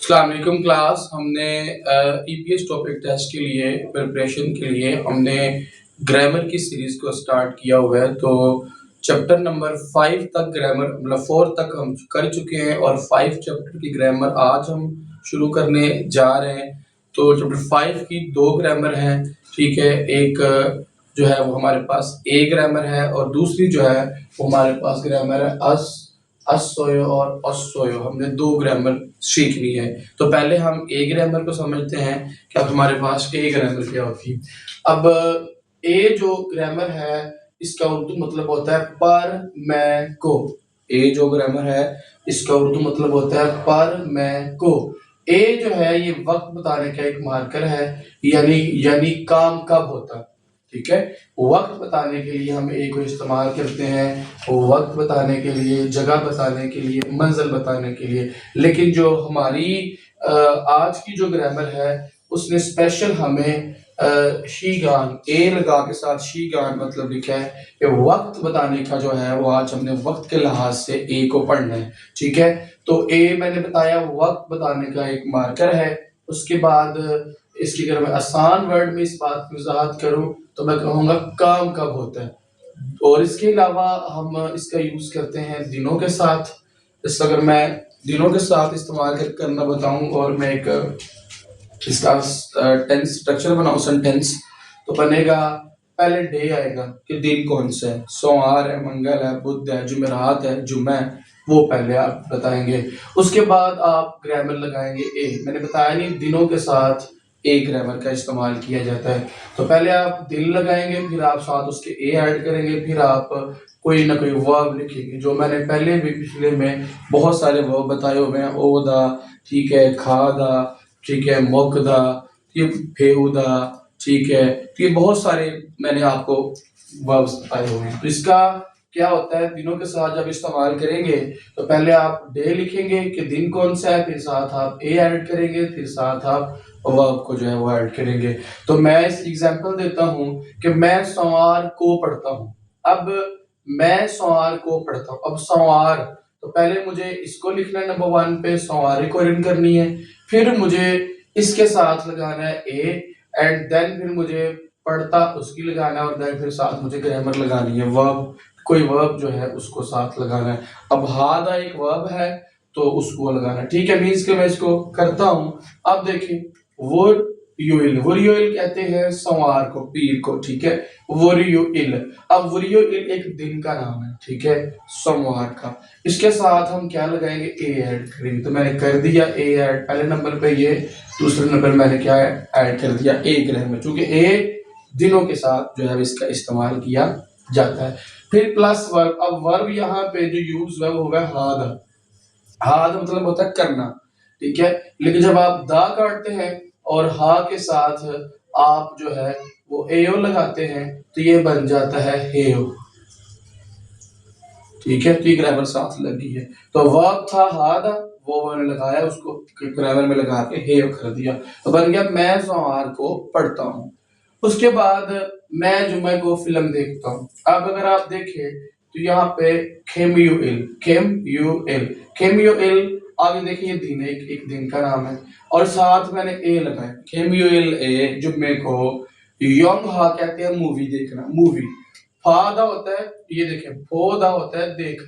अस्सलाम वालेकुम क्लास। हमने ईपीएस टॉपिक टेस्ट के लिए प्रिपरेशन के लिए हमने ग्रामर की सीरीज को स्टार्ट किया हुआ है। तो चैप्टर नंबर 5 तक ग्रामर मतलब 4 तक हम कर चुके हैं और 5 चैप्टर की ग्रामर आज हम शुरू करने जा रहे हैं। तो चैप्टर 5 की 2 ग्रामर हैं, ठीक है। एक जो है वो हमारे पास ए ग्रामर है और दूसरी जो है वो हमारे पास ग्रामर है असोयो और असोयो। हमने 2 ग्रामर सीखनी है। तो पहले हम ए ग्रामर को समझते हैं कि अब हमारे पास ए ग्रामर क्या होती है। अब ए जो ग्रामर है इसका उर्दू मतलब होता है पर मैं को। ए जो ग्रामर है इसका उर्दू मतलब होता है पर मैं को। ए जो है ये वक्त बताने का एक मार्कर है, यानी काम कब होता है, ठीक है। वक्त बताने के लिए हम ए को इस्तेमाल करते हैं, वक्त बताने के लिए, जगह बताने के लिए, मंजिल बताने के लिए। लेकिन जो हमारी आज की जो ग्रामर है उसने स्पेशल हमें शीगान ए लगा के साथ शीगान मतलब लिखा है कि वक्त बताने का जो है वो आज हमने वक्त के लिहाज से ए को पढ़ना है, ठीक है। तो ए मैंने बताया वक्त बताने का एक मार्कर है। उसके बाद इसकी अगर मैं आसान वर्ड में इस बात की वजाहत करूं तो मैं कहूँगा काम कब होता है। और इसके अलावा हम इसका यूज करते हैं दिनों के साथ। जैसे अगर मैं दिनों के साथ इस्तेमाल करना बताऊं और मैं एक इसका टेंस स्ट्रक्चर बनाऊं सेंटेंस, तो बनेगा पहले डे आएगा कि दिन कौन सा है, सोमवार है, मंगल है, बुध है, जुमेरात है, जुम्मा है, वो पहले आप बताएंगे। उसके बाद आप ग्रामर लगाएंगे ए। मैंने बताया नहीं दिनों के साथ ए ग्रामर का इस्तेमाल किया जाता है। तो पहले आप दिन लगाएंगे, फिर आप साथ उसके ए ऐड करेंगे, फिर आप कोई ना कोई वर्ब लिखेंगे। जो मैंने पहले भी पिछले में बहुत सारे वर्ब बताए हुए हैं, ओदा, ठीक है, खादा, ठीक है, मोकदा, ये फेउदा, ठीक है। तो ये बहुत सारे मैंने आपको वर्ब्स बताए हुए हैं। तो इसका क्या होता है, दिनों के साथ जब इस्तेमाल करेंगे तो पहले आप डे लिखेंगे कि दिन कौन सा है, फिर साथ आप ए ऐड करेंगे, फिर साथ आप वर्ब को जो है वो ऐड करेंगे। तो मैं इस एग्जांपल देता हूं कि मैं सोमवार को पढ़ता हूं। अब मैं सोमवार को पढ़ता हूं, अब सोमवार तो पहले मुझे इसको लिखना है नंबर 1 पे, सोमवार को रन करनी है। फिर मुझे इसके साथ लगाना है ए एंड देन फिर मुझे पढ़ता उसकी लगाना है और देन फिर साथ मुझे ग्रामर लगानी है, वर्ब कोई वर्ब जो है उसको साथ लगाना है। अब हादा एक वर्ब है तो उसको लगाना, ठीक है। मीन्स के मैं इसको करता हूं। अब देखिए वुरयुइल कहते हैं सोमवार को, पीर को, ठीक है, वुरयुइल। अब वुरयुइल एक दिन का नाम है, ठीक है, सोमवार का। इसके साथ हम क्या लगाएंगे, ए ऐड करेंगे। तो मैंने कर दिया ए ऐड पहले नंबर पे, ये दूसरे नंबर मैंने क्या ऐड कर दिया ए ग्रामर, चूंकि ए दिनों के साथ जो है इसका इस्तेमाल किया जाता है। फिर प्लस वर्ब। अब वर्ब यहाँ पे जो यूज है वो होगा हाद। हाद मतलब होता है करना, ठीक है। लेकिन जब आप दा काटते हैं और हा के साथ आप जो है वो एओ लगाते हैं तो ये बन जाता है हेयो, ठीक है। तो ये ग्रामर साथ लगी है। तो वर्ब था हादा, वो मैंने लगाया उसको ग्रामर में लगा के हेयो कर दिया, तो बन गया मैं सोमवार को पढ़ता हूँ। उसके बाद मैं जुम्मे को फिल्म देखता हूँ। अब अगर आप देखें तो यहाँ पे खेम यू इल आगे देखिए ये दिन एक दिन का नाम है और साथ मैंने ए लगाया, खेम यू इल ए जुम्मे को। यंग हा कहते हैं मूवी देखना, मूवी। फादा होता है, ये देखें, फोदा होता है देख,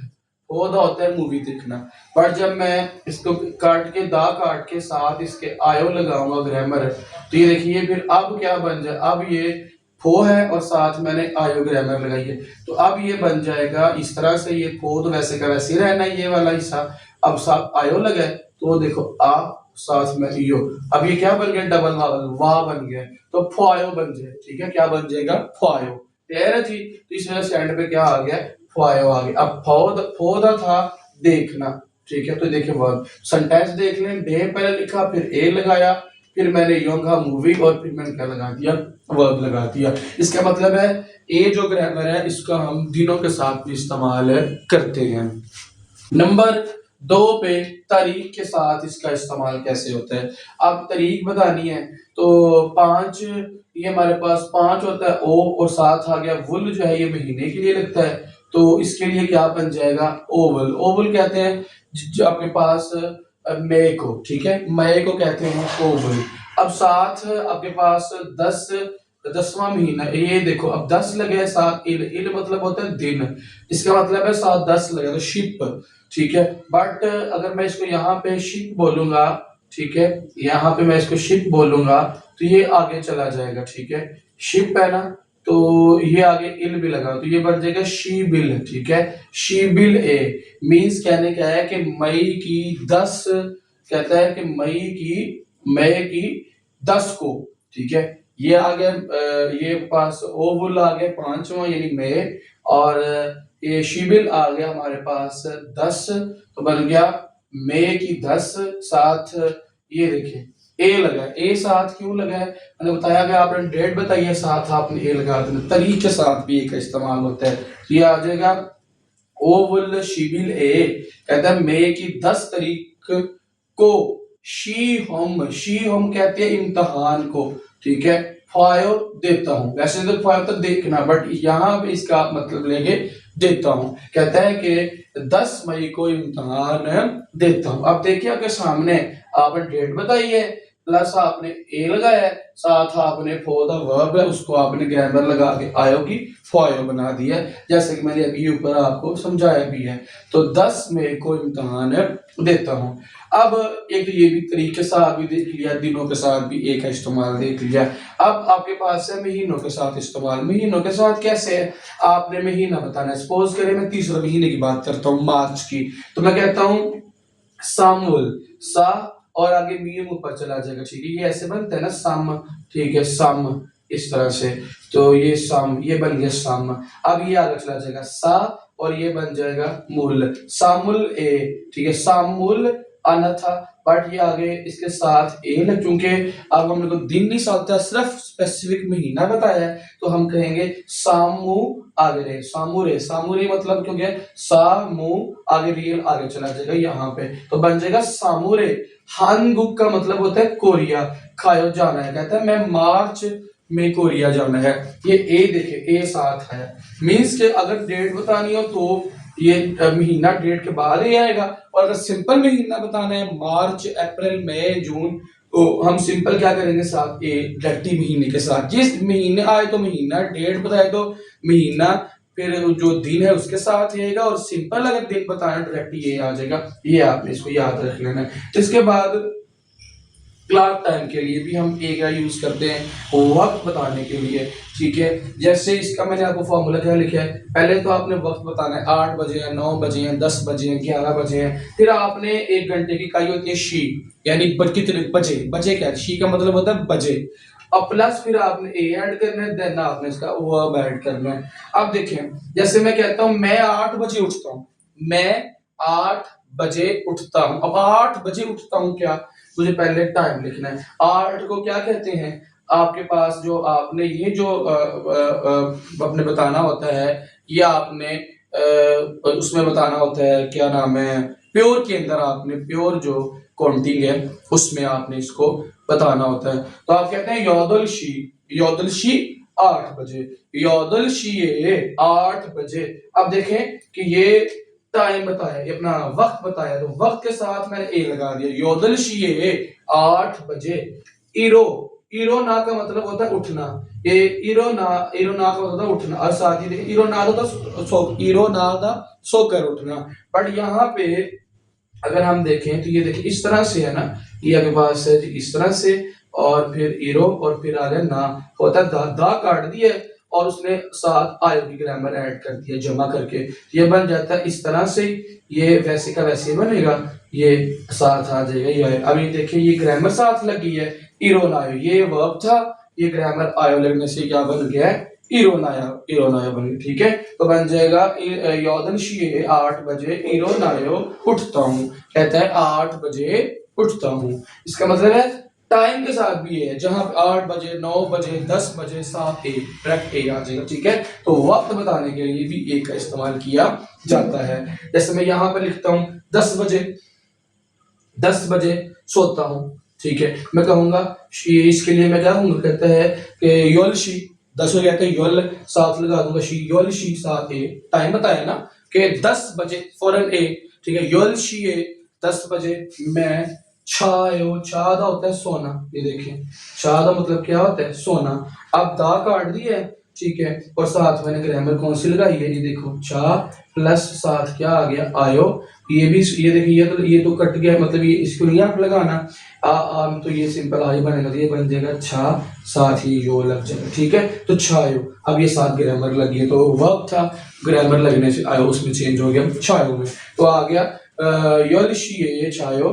फोदा होता है मूवी देखना। पर जब मैं इसको काट के दा काट के साथ इसके आयो लगाऊंगा ग्रामर, तो ये देखिए फिर अब क्या बन जाए, अब ये फो है और साथ मैंने आयो ग्रामर लगाई है, तो अब ये बन जाएगा इस तरह से। ये फो तो वैसे का वैसे ही रहना है ये वाला हिस्सा, अब साथ आयो लगा है तो देखो आ साथ में यो, अब ये क्या बन गया, डबल वावल वाह बन गया, तो फुआयो बन जाए, ठीक है। क्या बन जाएगा, फुआयो, क्लियर है जी। तो इस वजह से एंड पे क्या आ गया, फुआयो आ गया। अब फोदा था देखना, ठीक है। तो देखिए वर्ब सेंटेंस देख लें, डे पहले लिखा, फिर ए लगाया, फिर मैंने यो कहा मूवी, और फिर मैंने क्या लगा दिया, वर्ब लगा दिया। इसका मतलब है ए जो ग्रामर है इसका हम दिनों के साथ भी इस्तेमाल करते हैं। नंबर 2 पे तारीख के साथ इसका इस्तेमाल कैसे होता है। अब तारीख बतानी है तो 5, ये हमारे पास 5 होता है ओ, और साथ आ गया वुल जो है ये महीने के लिए लगता है, तो इसके लिए क्या बन जाएगा, ओवल। ओवल कहते हैं जो आपके पास मई को, ठीक है, मई को कहते हैं ओवल। अब साथ आपके पास 10, 10वां महीना, ये देखो अब 10 लगे हैं साथ, इल इल मतलब होता है दिन, इसका मतलब है साथ 10 लगे तो शिप, ठीक है। बट अगर मैं इसको यहाँ पे शिप बोलूंगा, ठीक है, यहाँ पे मैं इसको शिप बोलूंगा तो ये आगे चला जाएगा, ठीक है, शिप है ना, तो ये आगे इल भी लगा तो ये बन जाएगा शी बिल, ठीक है, शी बिल ए। मीन्स कहने क्या है कि मई की 10, कहता है कि मई की 10 को, ठीक है, ये आ गया ये पास ओवुल आ गया 5वां यानी मई, और ये शिबिल आ गया हमारे पास 10, तो बन गया मई की 10 साथ, ये देखिए ए लगा है। ए साथ क्यों लगा है, मैंने बताया गया, आपने डेट बताई है साथ आपने ए लगा देना, तारीख के साथ भी ए का इस्तेमाल होता है। ये आ जाएगा ओवल शिबिल ए, कहता है मई की 10 तारीख को शी हम कहते हैं इम्तहान को, ठीक है, फायो देता हूं, वैसे तो फायो तो देखना, बट यहां पे इसका मतलब लेंगे देता हूं, कहता है कि 10 मई को इम्तहान देता हूं। अब देखिए आपके सामने आपने डेट बताई है, प्लस आपने ए लगाया है, साथ आपने फॉर द वर्ब है उसको आपने ग्रामर लगा के आयो की फॉयो बना दिया, जैसे कि मैंने अभी ऊपर आपको समझाया भी है। तो 10 मई को इम्तहान देता हूं। अब एक ये भी तरीके साथ भी देख लिया, दिनों के साथ भी एक का इस्तेमाल देख लिया। अब आपके पास है महीनों के साथ इस्तेमाल। महीनों के साथ कैसे है, आपने महीना बताना है। सपोज करें मैं तीसरे महीने की बात करता हूँ, मार्च की, तो मैं कहता हूँ सामुल, सा और आगे मीम ऊपर चला जाएगा, ठीक है, ये ऐसे बनता है ना सम, ठीक है, सम, इस तरह से, तो ये सम, ये बन गया सम। अब ये आगे चला जाएगा सा और ये बन जाएगा मूल, सामुल ए, ठीक है, सामुल अनथा, बट ये आगे इसके साथ ए लग, चूंकि अब हमने को दिन नहीं सालता, सिर्फ स्पेसिफिक महीना बताया है, तो हम कहेंगे सामू आगे रे, सामुरे, सामुरे मतलब क्यों गया सामू, आगे रियल आगे चला जाएगा यहाँ पे, तो बन जाएगा सामुरे। हानगुक का मतलब होता है कोरिया, खायो जाना है, कहता है मैं मार्च में कोरिया जाना है। ये ए देखे, ए साथ है, मीन्स के अगर डेट बतानी हो तो ये महीना डेट के बाद ही आएगा, और अगर सिंपल महीना बताना है मार्च अप्रैल मई जून, तो हम सिंपल क्या करेंगे साथ ए डायरेक्टली महीने के साथ, जिस महीने आए तो महीना, डेट बताए तो महीना, फिर जो दिन है उसके साथ आएगा, और सिंपल अगर दिन बताना डायरेक्ट ये आ जाएगा। ये आपने इसको याद रख लेना है। तो इसके बाद क्लॉक टाइम के लिए भी हम ए का यूज करते हैं वक्त बताने के लिए, ठीक है, जैसे इसका मैंने आपको फॉर्मूला क्या लिखा है, पहले तो आपने वक्त बताना है, 8 बजे हैं, 9 बजे हैं, 10 बजे हैं, 11 बजे हैं, फिर आपने 1 घंटे की इकाई होती है शी, यानी कितने बजे, बजे क्या है, शी का मतलब होता है बजे, अब प्लस फिर आपने ए ऐड करना है, देन आपने इसका वर्ब ऐड करना है। अब देखें, जैसे मैं कहता हूं मैं 8 बजे उठता हूं, मैं 8 बजे उठता हूं, अब 8 बजे उठता हूं क्या, मुझे पहले टाइम लिखना है। 8 को क्या कहते हैं, आपके पास जो आपने ये जो अपने बताना होता है, ये आपने उसमें बताना होता है, क्या नाम है, प्योर के अंदर आपने प्योर जो काउंटिंग है उसमें आपने इसको बताना होता है। तो आप कहते हैं योदल शी 8 बजे, योदल शी 8 बजे। अब देखें कि ये टाइम बताया, ये अपना वक्त बताया, तो वक्त के साथ मैंने ए लगा दिया, योदल शी 8 बजे। इरो, इरो ना का मतलब होता है उठना, ये इरो ना का मतलब होता है उठना, और साथ ही देखिए इरो ना दा सोकर उठना, बट यहाँ पे अगर हम देखें तो ये देखिए इस तरह से है ना, ये आपके पास है इस तरह से, और फिर इरो और फिर आ गया ना, होता है दा काट दिया और उसने साथ आयो की ग्रामर ऐड कर दिया जमा करके, ये बन जाता है इस तरह से, ये वैसे का वैसे बनेगा, ये साथ आ जाएगा ये। अब ये देखिए ये ग्रामर साथ लगी है, इरो नायो ये वर्ब था, ये ग्रामर आयो लगने से क्या बन गया है, इरोनायो बन गया, ठीक है, तो बन जाएगा योदन शी 8 बजे इरोनायो उठता हूँ, कहता है 8 बजे उठता हूँ, इसका मतलब है टाइम के साथ भी है, जहां 8 बजे 9 बजे 10 बजे 7 डायरेक्ट ए आ जाएगा, ठीक है। तो वक्त बताने के लिए भी ए का इस्तेमाल किया जाता है। जैसे मैं यहाँ पर लिखता हूँ 10 बजे सोता हूँ, ठीक है, मैं कहूंगा इसके लिए मैं क्या कहूंगा, कहता है कि योलशी 10 को कहते हैं योल, साथ लगा दूंगा शी, योलशी साथ ए, टाइम बताया ना कि 10 बजे फौरन ए, ठीक है, योलशी 10 बजे मैं छायो, छा दा होता है सोना, ये देखिए छा दा मतलब क्या होता है सोना। अब दा काट दिया है, ठीक है, और साथ मैंने ग्रामर कौन सी लगाई है, ये देखो छा प्लस साथ क्या आ गया आयो, ये भी ये देखिए ये तो कट गया, मतलब ये इसको नहीं आप लगाना तो ये सिंपल आ ही बनेगा, तो ये बन जाएगा छा साथ ही यो लग जाएगा, ठीक है, तो छायो। अब ये साथ ग्रामर लगी है, तो वर्ब था, ग्रामर लगने से आयो उसमें चेंज हो गया छायो में, तो आ गया ये छायो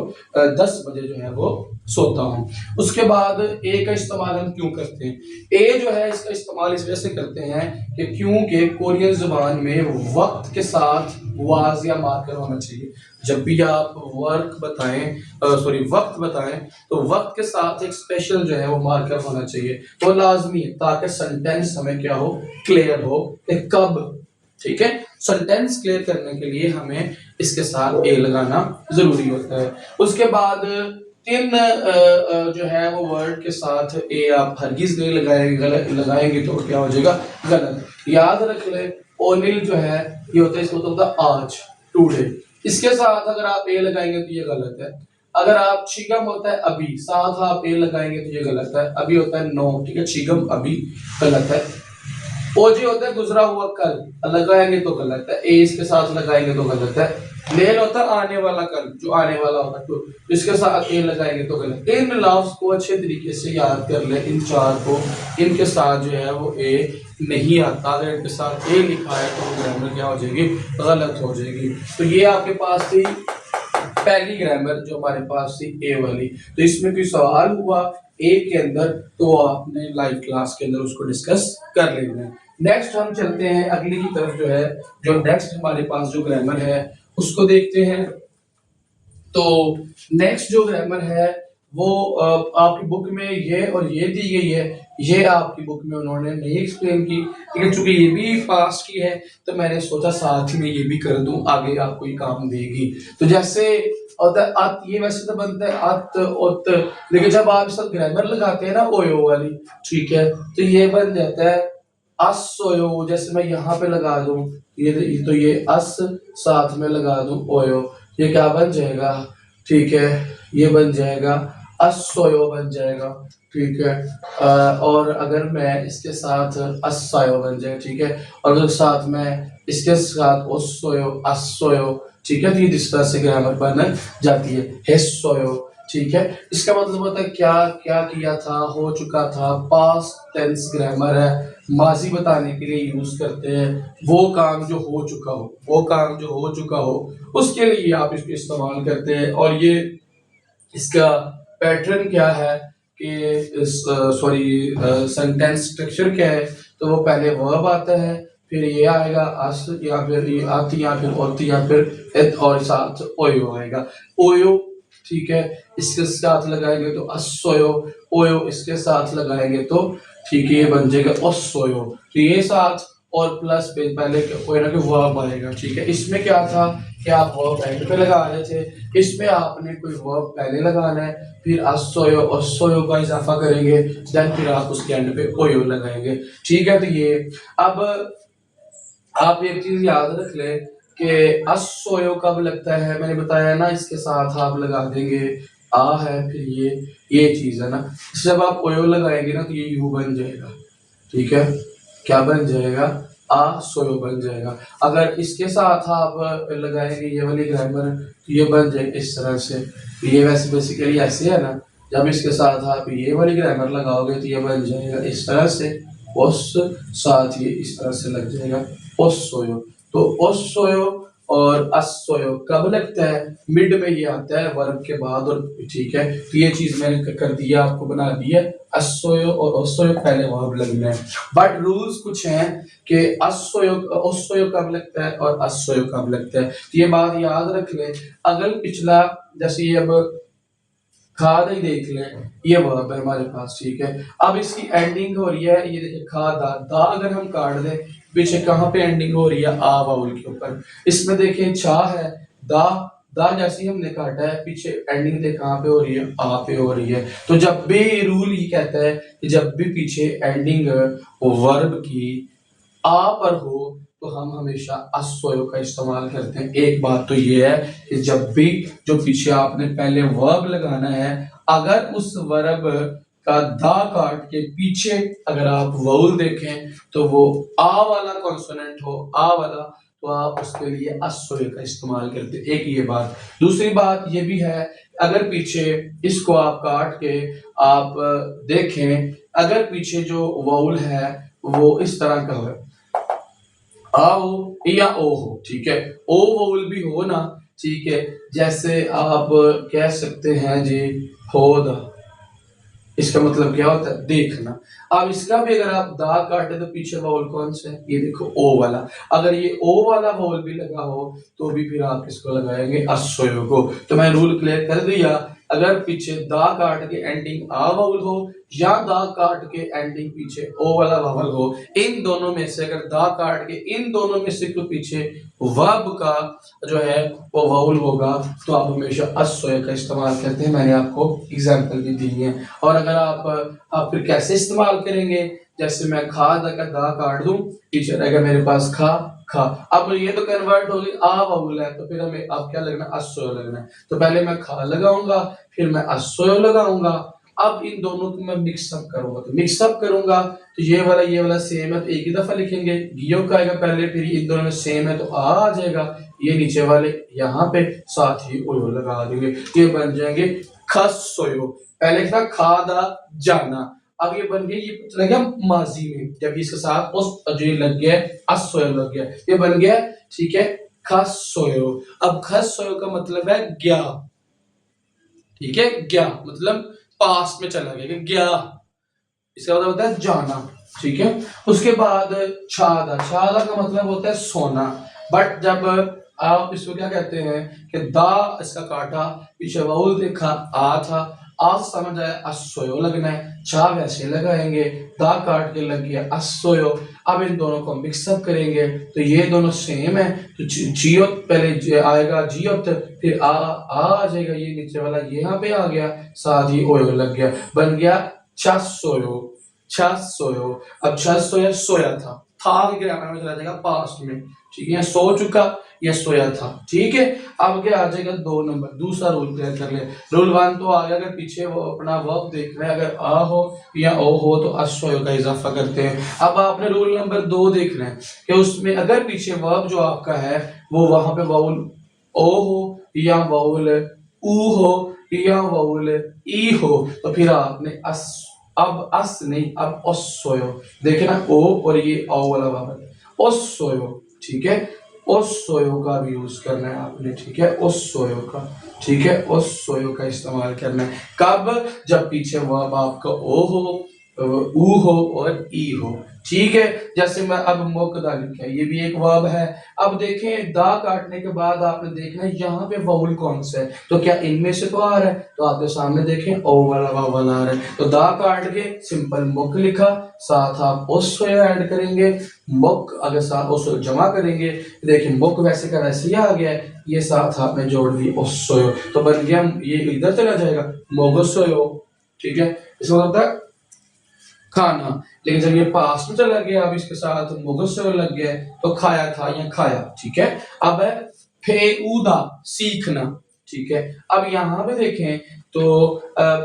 10 बजे जो है वो सोता हूँ। उसके बाद ए का इस्तेमाल हम क्यों करते हैं, ए जो है इसका इस्तेमाल इस वजह से करते हैं कि क्योंकि कोरियन जुबान में वक्त के साथ वाज या मार्कर होना चाहिए। जब भी आप वर्क बताएं सॉरी वक्त बताएं तो वक्त के साथ एक स्पेशल जो है वो मार्कर होना चाहिए, तो लाजमी है ताकि सेंटेंस हमें क्या हो क्लियर हो कि कब, ठीक है, सेंटेंस क्लियर करने के लिए हमें इसके साथ ए लगाना जरूरी होता है। उसके बाद तीन जो है वो वर्ड के साथ ए आप हरगिज नहीं लगाएंगे तो क्या हो जाएगा गलत। याद रख ले ओनिल जो है ये होता है, इसका मतलब होता है आज, टुडे, इसके साथ अगर आप ए लगाएंगे तो ये गलत है। अगर आप चिगम होता है अभी, साथ आप ए लगाएंगे तो ये गलत है। अभी होता है नो, ठीक है, चिगम अभी गलत है। ओजी होता है गुजरा हुआ कल, लगाएंगे तो गलत है, ए इसके साथ लगाएंगे तो गलत है। लेल होता है आने वाला कल, जो आने वाला होगा तो इसके साथ ए लगाएंगे तो गलत। इन लफ्ज को अच्छे तरीके से याद कर ले, इन चार को, इनके साथ जो है वो ए नहीं आता, अगर इनके साथ ए लिखा है तो ग्रामर क्या हो जाएगी गलत हो जाएगी। तो ये आपके पास थी पहली ग्रामर जो हमारे पास थी ए वाली। तो इसमें कोई सवाल हुआ ए के अंदर तो आपने लाइव क्लास के अंदर उसको डिस्कस कर लेना है। नेक्स्ट हम चलते हैं अगली की तरफ, जो है जो नेक्स्ट हमारे पास जो ग्रामर है उसको देखते हैं। तो नेक्स्ट जो ग्रामर है वो आपकी बुक में ये और ये दी गई है, ये आपकी बुक में उन्होंने नहीं एक्सप्लेन की, लेकिन चूंकि ये भी पास की है तो मैंने सोचा साथ ही में ये भी कर दूं, आगे आपको ये काम देगी। तो जैसे होता है अत, ये वैसे तो बनता है अत उत, लेकिन जब आप इस ग्रामर लगाते हैं ना ओयो वाली, ठीक है, तो ये बन जाता है असोयो। जैसे मैं यहाँ पे लगा दूं ये, तो ये अस साथ में लगा दूं ओयो, ये क्या बन जाएगा, ठीक है, ये बन जाएगा असोयो बन जाएगा, ठीक है। और अगर मैं इसके साथ असायो बन जाए, ठीक है, और अगर साथ में इसके साथ ओसोयो असोयो, ठीक है, तो ये जिस तरह से ग्रामर बन जाती है हेसोयो, ठीक है। इसका मतलब होता है क्या क्या किया था, हो चुका था, पास्ट टेंस ग्रामर है, माजी बताने के लिए यूज करते हैं, वो काम जो हो चुका हो, वो काम जो हो चुका हो उसके लिए आप इसको इस्तेमाल करते हैं। और ये इसका पैटर्न क्या है कि सॉरी सेंटेंस स्ट्रक्चर क्या है, तो वो पहले वर्ब आता है, फिर ये आएगा अस, या फिर ये आती, या फिर ओती, या फिर एत, और साथ ओयो आएगा, ओयो, ठीक है, इसके साथ लगाएंगे तो असोयो, ओयो इसके साथ लगाएंगे तो ठीक है ये बन जाएगा ओसोयो। तो ये साथ और प्लस पे पहले कोई ना कोई वर्ब आएगा, ठीक है। इसमें क्या था कि आप वर्ब एंड पे लगा रहे थे, इसमें आपने कोई वर्ब पहले लगाना है, फिर असोयो ओसोयो का इजाफा करेंगे, देन फिर आप उसके एंड पे ओयो लगाएंगे, ठीक है। तो ये अब आप एक चीज याद रख ले कि असोयो कब लगता है, मैंने बताया ना, इसके साथ आप लगा देंगे आ है, फिर ये चीज है ना, जब आप ओयो लगाएंगे ना तो ये यू बन जाएगा, ठीक है, क्या बन जाएगा आ सोयो बन जाएगा। अगर इसके साथ आप लगाएंगे ये वाली ग्रामर तो ये बन जाएगा इस तरह से, ये वैसे बेसिकली ऐसे है ना, जब इसके साथ आप ये वाली ग्रामर लगाओगे तो ये बन जाएगा इस तरह से, उस साथ ये इस तरह से लग जाएगा ओसोयो। तो ओसोयो और असोयो कब लगता है, मिड में ये आता है वर्ब के बाद, और ठीक है, तो ये चीज मैंने कर दिया, आपको बना दिया, असोयो और ओसोयो पहले वर्ब लगना है। बट रूल्स कुछ हैं कि असोयो ओसोयो कब लगता है और असोयो कब लगता है, तो ये बात याद रख ले। अगर पिछला जैसे ये अब खाद ही देख ले, ये वर्ब है हमारे पास, ठीक है, अब इसकी एंडिंग हो रही है, ये देखिए खादा, दा अगर हम काट दें पीछे कहाँ पे एंडिंग हो रही है, आ वाउल के ऊपर। इसमें देखिए छा है, दा दा जैसे ही हमने काटा है पीछे एंडिंग देख कहाँ पे हो रही है, आ पे हो रही है। तो जब भी रूल ये कहता है कि जब भी पीछे एंडिंग वर्ब की आ पर हो तो हम हमेशा अस्वयो का इस्तेमाल करते हैं। एक बात तो ये है कि जब भी जो पीछे आपने पहले वर्ब लगाना है, अगर उस वर्ब का दा काट के पीछे अगर आप वाउल देखें तो वो आ वाला कॉन्सोनेंट हो, आ वाला, तो आप उसके लिए अस्वय का इस्तेमाल करते हैं। एक ये बात। दूसरी बात ये भी है, अगर पीछे इसको आप काट के आप देखें, अगर पीछे जो वाउल है वो इस तरह का हो, आ हो या ओ हो, ठीक है, ओ वाउल भी हो ना, ठीक है, जैसे आप कह सकते हैं जी होदा, इसका मतलब क्या होता है देखना। अब इसका भी अगर आप दा काटे तो पीछे वाउल कौन सा है, ये देखो ओ वाला। अगर ये ओ वाला वाउल भी लगा हो तो भी फिर आप इसको लगाएंगे अस्वयो को। तो मैं रूल क्लियर कर दिया, अगर पीछे दा काट के एंडिंग आ वाउल हो या दा काट के एंडिंग पीछे ओ वाला वावल हो, इन दोनों में से अगर दा काट के इन दोनों में से तो पीछे वर्ब का जो है वो वाउल होगा तो आप हमेशा अस्वय का इस्तेमाल करते हैं। मैंने आपको एग्जांपल भी दी है। और अगर आप फिर कैसे इस्तेमाल करेंगे, जैसे मैं खा का दा काट दूं, पीछे रहेगा मेरे पास खा खा। अब ये तो कन्वर्ट हो गई आ वाउल है, तो फिर हमें अब क्या लगना, अस्वय लगना है। तो पहले मैं खा लगाऊंगा, फिर मैं अस्वय लगाऊंगा। अब इन दोनों को मैं मिक्सअप करूंगा, तो मिक्सअप करूंगा तो ये वाला सेम है तो एक ही दफा लिखेंगे, गियो का आएगा पहले, फिर इन दोनों में सेम है तो आ जाएगा, ये नीचे वाले यहाँ पे साथ ही ओयो लगा देंगे, ये बन जाएंगे खसोयो। पहले था खादा जाना, अब ये बन गया, ये चला गया माजी में, जब इसके साथ उस जो ये लग गया अस्वयो लग गया, ये बन गया, ठीक है, खसोयो। अब खसोयो का मतलब है गया, ठीक है, गया मतलब पास में चला गया, गया, इसका मतलब होता है जाना, ठीक है। उसके बाद छादा, छादा का मतलब होता है सोना, बट जब आप इसको क्या कहते हैं कि दा इसका काटा, पीछे वाउल देखा आ था, आज समझ आया अस्वयो लगना है, छा वैसे लगाएंगे, दा काट के लग गया अस्वयो। अब इन दोनों को मिक्सअप करेंगे तो ये दोनों सेम है, तो जियोत पहले आएगा जियोत, फिर आ जाएगा, ये नीचे वाला यहाँ पे आ गया, साथ ही ओयो लग गया, बन गया छसोयो, छसोयो। अब छसोया सोया था की ग्रामर में चला जाएगा पास्ट में, ठीक है, सो चुका या सोया था, ठीक है। अब क्या आ जाएगा 2 नंबर, दूसरा रूल क्लियर कर ले। रूल 1 तो आ गया, अगर पीछे वो अपना वर्ब देख रहे हैं, अगर आ हो या ओ हो तो अस्वयो का इजाफा करते हैं। अब आपने रूल नंबर 2 देखना है कि उसमें अगर पीछे वर्ब जो आपका है वो वहां पे वाउल ओ हो या वाउल ऊ हो या वाउल ई हो, तो फिर आपने अब अस नहीं, अब ओसोयो, देखना ओ और ये ओ वाला वावल ओसोयो, ठीक है, ओसोयो का भी यूज करना है आपने, ठीक है, ओसोयो का, ठीक है, ओसोयो का इस्तेमाल करना है। कब, जब पीछे वर्ब आपका ओ हो, ऊ हो और ई हो, ठीक है। जैसे मैं अब मुकदा लिखा है, ये भी एक वर्ब है। अब देखें दा काटने के बाद आपने देखना है यहाँ पे वाउल कौन सा है, तो क्या इनमें से तो आ रहा है, तो आपके सामने देखें ओ वाला वावल आ रहा है, तो दा काट के सिंपल मुक लिखा, साथ आप ओसोयो ऐड करेंगे, मुक अगर साथ ओसोयो जमा करेंगे, देखिए मुक वैसे का वैसे ही आ गया है, ये साथ आपने जोड़ दी ओसोयो, तो बन गया, ये इधर चला जाएगा मोगोसोयो, ठीक है, इसका मतलब खाना। लेकिन जब ये पास में चला गया, अब इसके साथ मुगस्सर लग गया तो खाया था या खाया, ठीक है। अब है फेऊदा, सीखना, ठीक है। अब यहाँ पे देखें तो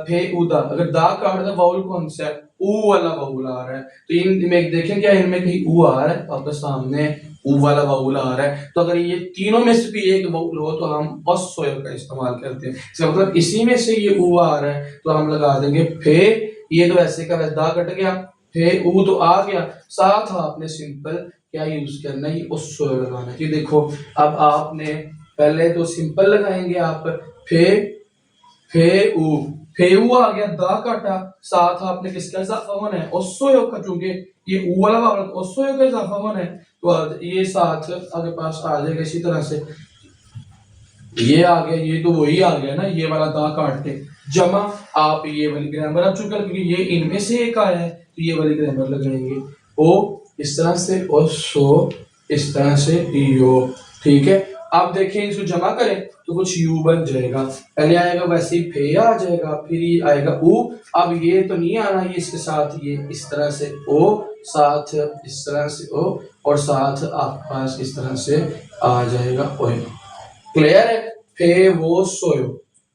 फेऊदा, अगर दा काट दे वाउल कौन सा है, ऊ वाला वाउल आ रहा है, तो इनमें देखें क्या इनमें कहीं ऊ आ रहा है, आपके सामने ऊ वाला वाउल आ रहा है, तो अगर ये तीनों में से भी एक वाउल हो तो हम अस्वय का इस्तेमाल करते हैं। इसका मतलब इसी में से ये ऊ आ रहा है तो हम लगा देंगे फे, ये तो वैसे का वैसे दा कट गया, फे ऊ तो आ गया, साथ आपने सिंपल क्या यूज करना है, अस्वय लगाना है। ये देखो अब आपने पहले तो सिंपल लगाएंगे आप, फे फे ऊ, फेऊ आ गया, दा काटा, साथ आपने किसका इजाफा होना है, ओसोयो का, चूंकि ये ऊ वाला वाला ओसोयो का इजाफा होना है, तो ये साथ आगे पास आ जाएगा। इसी तरह से ये आ गया, ये तो वही आ गया ना, ये वाला दा काट के जमा, आप ये वाली ग्रामर अब चुका, क्योंकि ये इनमें से एक आया है तो ये वाली ग्रामर लगाएंगे, ओ इस तरह से और सो इस तरह से यो, ठीक है। आप देखें इसको जमा करें तो कुछ यू बन जाएगा, पहले आएगा वैसे ही फे आ जाएगा, फिर ये आएगा ऊ। अब ये तो नहीं आना, ये इसके साथ ये इस तरह से ओ, साथ इस तरह से ओ, और साथ आपके पास इस तरह से आ जाएगा ओए। क्लियर है? फे वो सोयो।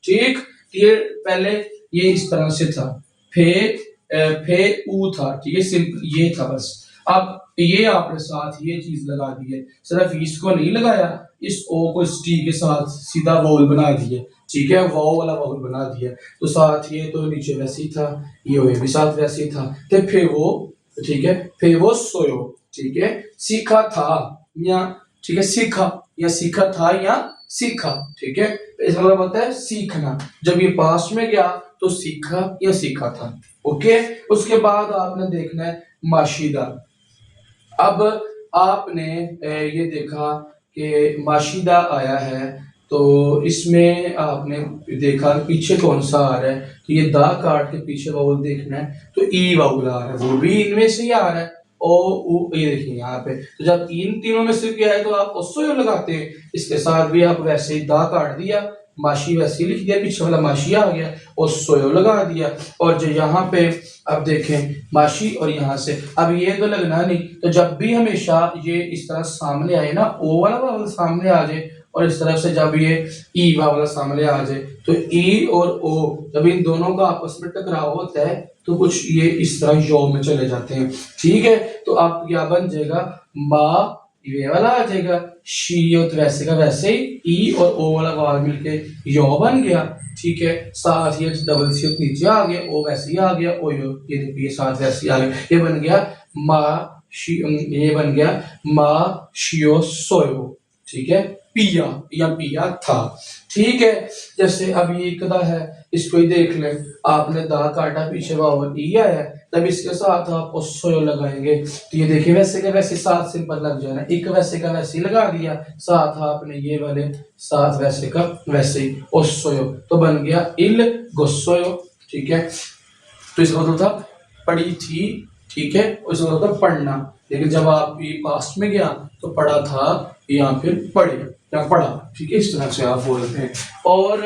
ठीक, ये पहले ये इस तरह से था, फे फे ऊ था, ठीक है, सिंपल ये था बस। अब ये आपने साथ ये चीज लगा दी है, सिर्फ इसको नहीं लगाया, इस ओ को इस टी के साथ सीधा वॉल बना दिए, ठीक है, वाव वाला वॉल बना दिया। तो साथ ये तो नीचे वैसे ही था, ये भी साथ वैसे ही था, तो फिर वो, ठीक है, फिर वो सोयो, ठीक है, सीखा था या, ठीक है, सीखा या सीखा था या सीखा, ठीक है, इसका मतलब होता है सीखना। जब ये पास में गया तो सीखा या सीखा था। ओके, उसके बाद आपने देखना है माशीदा। अब आपने ये देखा कि माशीदा आया है, तो इसमें आपने देखा पीछे कौन सा आ रहा है, तो ये दा काट के पीछे वाउल देखना है, तो ई वाउल आ रहा है, वो भी इनमें से ही आ रहा है, ओ उ, ये देखिए यहाँ पे। तो जब इन तीनों में से क्या है तो आप उससे लगाते हैं, इसके साथ भी आप वैसे ही दा काट दिया, माशी वैसे ही लिख दिया, पीछे वाला माशी आ गया और सोयो लगा दिया। और जो यहाँ पे अब देखें माशी, और यहाँ से अब ये तो लगना नहीं, तो जब भी हमेशा ये इस तरह सामने आए ना, ओ वाला वाला सामने आ जाए, और इस तरफ से जब ये ई वाला सामने आ जाए, तो ई और ओ जब इन दोनों का आपस में टकराव होता है तो कुछ ये इस तरह यो में चले जाते हैं। ठीक है, तो आप क्या बन जाएगा, मा ये वाला आ जाएगा, शी और वैसे का वैसे ही, ई और ओ वाला वाल मिलके यो बन गया। ठीक है, साथ ये डबल सी नीचे आ गया, ओ वैसे ही आ गया, ओ यो ये देखिए साथ वैसे ही आ गया, ये बन गया मा शी, ये बन गया मा शियो सोयो। ठीक है, पिया या पिया था। ठीक है, जैसे अब ये कदा है, इसको ही देख ले, आपने दा काटा पीछे वाव ई आया, तब इसके साथ आप सोयो लगाएंगे, तो ये देखिए वैसे का वैसे साथ सिंपल लग जाना, एक वैसे का वैसे ही लगा दिया, साथ आपने ये वाले साथ वैसे का वैसे ही ओसोयो, तो बन गया इल गोसोयो। ठीक है, तो इसका मतलब था पढ़ी थी। ठीक है, इसका मतलब था पढ़ना, लेकिन जब आप ये पास्ट में गया तो पढ़ा था या फिर पढ़े या पढ़ा। ठीक है, इस तरह से आप बोलते हैं। और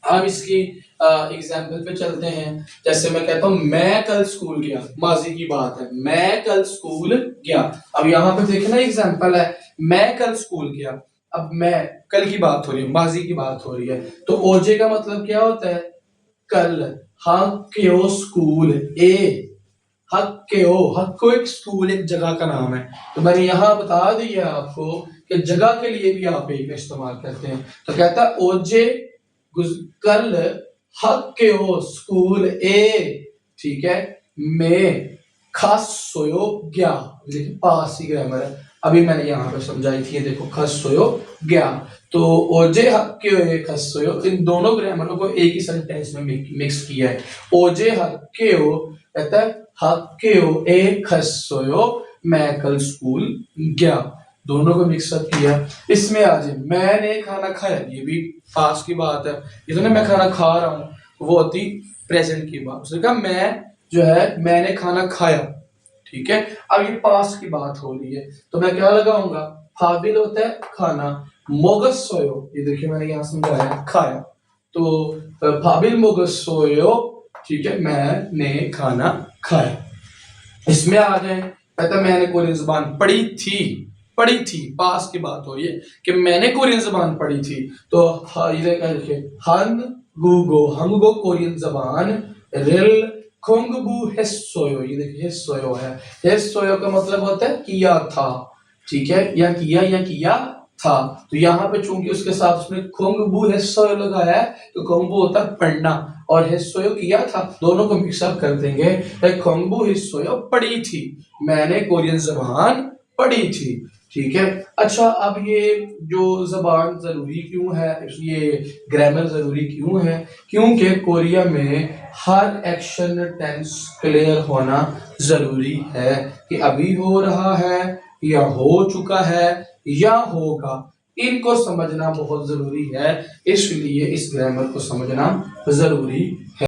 अब इसकी एग्जाम्पल पे चलते हैं। जैसे मैं कहता हूँ मैं कल स्कूल गया, माजी की बात है, मैं कल स्कूल गया। अब यहाँ पे देखना एग्जाम्पल है, मैं कल स्कूल गया। अब मैं कल की बात हो रही है, माजी की बात हो रही है, तो ओजे का मतलब क्या होता है, कल। हाँ क्यों स्कूल, ए हक के हो, हक को एक स्कूल एक जगह का नाम है, तो मैंने यहाँ बता दिया आपको कि जगह के लिए भी आप एक इस्तेमाल करते हैं। तो कहता है ओजे कल हक के हो स्कूल ए। ठीक है, मैं खास सोयो गया, देखिए पास ही ग्रामर है, अभी मैंने यहाँ पे समझाई थी, देखो खास सोयो गया, तो ओजे हक के हो खास सोयो, इन दोनों ग्रामरों को एक ही सेंटेंस में मिक्स किया है। ओजे हक के हो कहता है हक के हो ए खास सोयो, मैं कल स्कूल गया, दोनों को मिक्सअप किया। इसमें आज मैंने खाना खाया, ये भी पास की बात है, ये तो ना मैं खाना खा रहा हूँ, वो होती प्रेजेंट की बात। उसने कहा मैं जो है मैंने खाना खाया। ठीक है, अब ये पास की बात हो रही है, तो मैं क्या लगाऊंगा, हाबिल होता है खाना, मोगस सोयो, ये देखिए मैंने यहाँ समझाया खाया, तो हाबिल मोगस सोयो। ठीक है, मैंने खाना खाया। इसमें आ जाए, कहता मैंने कोरियन जुबान पढ़ी थी, पढ़ी थी, पास की बात हो रही है कि मैंने कोरियन जुबान पढ़ी थी, तो ये देखिए हन गुगो, हमगो कोरियन जुबान रिल खोंगबू हेसोयो, ये देखिए हेसोयो है, हेसोयो का मतलब होता है किया था। ठीक है, या किया था, तो यहाँ पे चूंकि उसके साथ उसने खोंगबू हेसोयो लगाया है, तो खोंगबू होता है पढ़ना, और हिस्सोयो किया था, दोनों को मिक्सअप कर देंगे, खोंगबू हिस्सोयो पढ़ी थी, मैंने कोरियन जबान पढ़ी थी। ठीक है, अच्छा अब ये जो जबान जरूरी क्यों है, ये ग्रामर जरूरी क्यों है, क्योंकि कोरिया में हर एक्शन टेंस क्लियर होना जरूरी है, कि अभी हो रहा है या हो चुका है या होगा, इनको समझना बहुत जरूरी है, इसलिए इस ग्रामर को समझना जरूरी है।